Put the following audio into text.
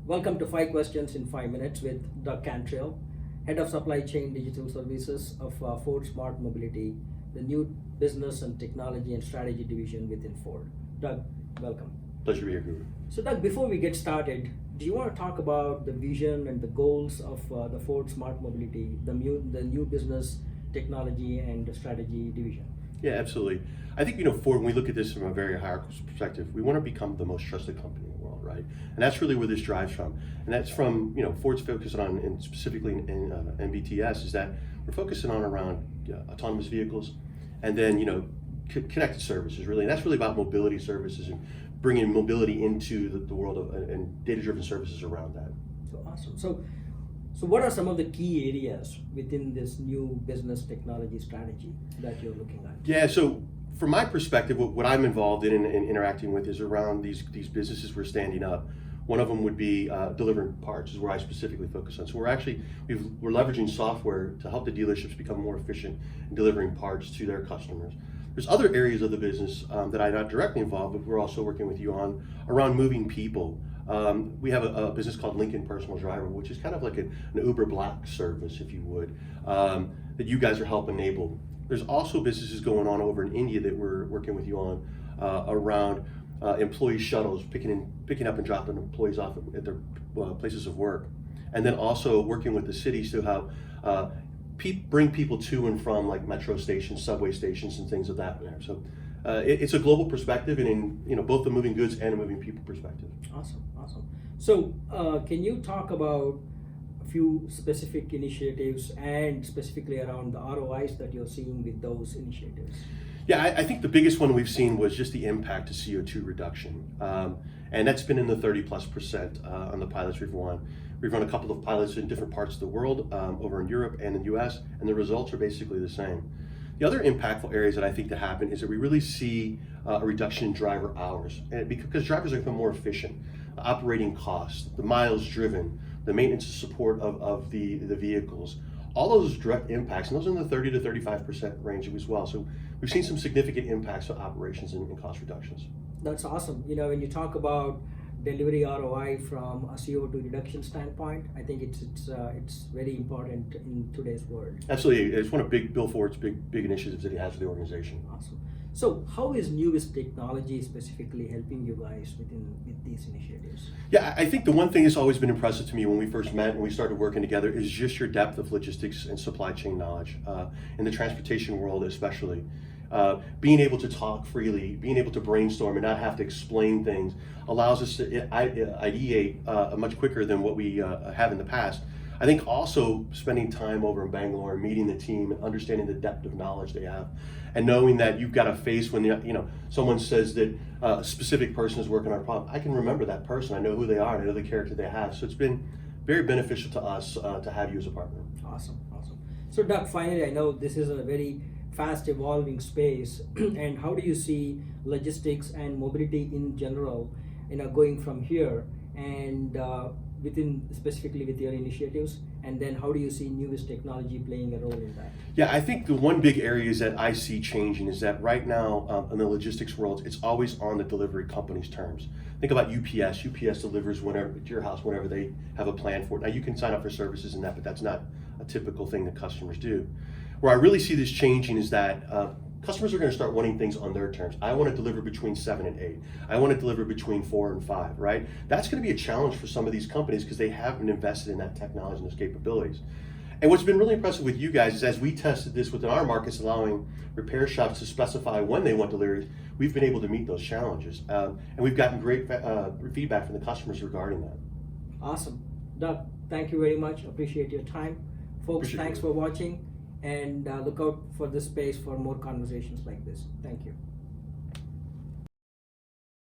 Welcome to 5 questions in 5 minutes with Doug Cantrell, Head of Supply Chain Digital Services of Ford Smart Mobility, the new business and technology and strategy division within Ford. Doug, welcome. Pleasure to be here, Guru. So Doug, before we get started, do you want to talk about the vision and the goals of the Ford Smart Mobility, the new business, technology and strategy division? Yeah, absolutely. I think, Ford, when we look at this from a very hierarchical perspective, we want to become the most trusted company in the world, right? And that's really where this drives from. And that's from, Ford's focus on, and specifically in MBTS, is that we're focusing on around autonomous vehicles and then, connected services, really. And that's really about mobility services and bringing mobility into the world of and data-driven services around that. So awesome. So what are some of the key areas within this new business technology strategy that you're looking at? Yeah, so from my perspective, what I'm involved in and interacting with is around these businesses we're standing up. One of them would be delivering parts, is where I specifically focus on. So we're leveraging software to help the dealerships become more efficient in delivering parts to their customers. There's other areas of the business that I'm not directly involved, but we're also working with you on around moving people. We have a business called Lincoln Personal Driver, which is kind of like an Uber Black service, if you would, that you guys are helping enable. There's also businesses going on over in India that we're working with you on around employee shuttles, picking up and dropping employees off at their places of work, and then also working with the cities to have bring people to and from like metro stations, subway stations, and things of that matter. So it's a global perspective, and in both the moving goods and a moving people perspective. Awesome. So can you talk about a few specific initiatives and specifically around the ROIs that you're seeing with those initiatives? Yeah, I think the biggest one we've seen was just the impact to CO2 reduction. And that's been in the 30+% on the pilots we've run. We've run a couple of pilots in different parts of the world, over in Europe and in the US, and the results are basically the same. The other impactful areas that I think to happen is that we really see a reduction in driver hours, and because drivers are becoming more efficient, operating costs, the miles driven, the maintenance and support of the vehicles, all those direct impacts, and those are in the 30 to 35% range as well. So we've seen some significant impacts on operations and cost reductions. That's awesome. When you talk about delivery ROI from a CO2 reduction standpoint, I think it's very important in today's world. Absolutely, it's one of Bill Ford's big initiatives that he has for the organization. Awesome. So how is nuVizz technology specifically helping you guys with these initiatives? Yeah, I think the one thing that's always been impressive to me when we first met and we started working together is just your depth of logistics and supply chain knowledge, in the transportation world especially. Being able to talk freely, being able to brainstorm and not have to explain things allows us to ideate much quicker than what we have in the past. I think also spending time over in Bangalore, meeting the team and understanding the depth of knowledge they have, and knowing that you've got a face when someone says that a specific person is working on a problem. I can remember that person. I know who they are. I know the character they have. So it's been very beneficial to us to have you as a partner. Awesome. So Doug, finally, I know this is a very fast evolving space, and how do you see logistics and mobility in general, going from here and specifically with your initiatives, and then how do you see nuVizz technology playing a role in that? Yeah, I think the one big area is that I see changing is that right now in the logistics world, it's always on the delivery company's terms. Think about UPS. UPS delivers whenever to your house whenever they have a plan for it. Now you can sign up for services in that, but that's not a typical thing that customers do. Where I really see this changing is that customers are going to start wanting things on their terms. I want to deliver between 7 and 8. I want to deliver between 4 and 5, right? That's going to be a challenge for some of these companies because they haven't invested in that technology and those capabilities. And what's been really impressive with you guys is as we tested this within our markets, allowing repair shops to specify when they want deliveries, we've been able to meet those challenges. And we've gotten great feedback from the customers regarding that. Awesome. Doug, thank you very much. Appreciate your time. Folks, thanks for watching. And look out for this space for more conversations like this. Thank you.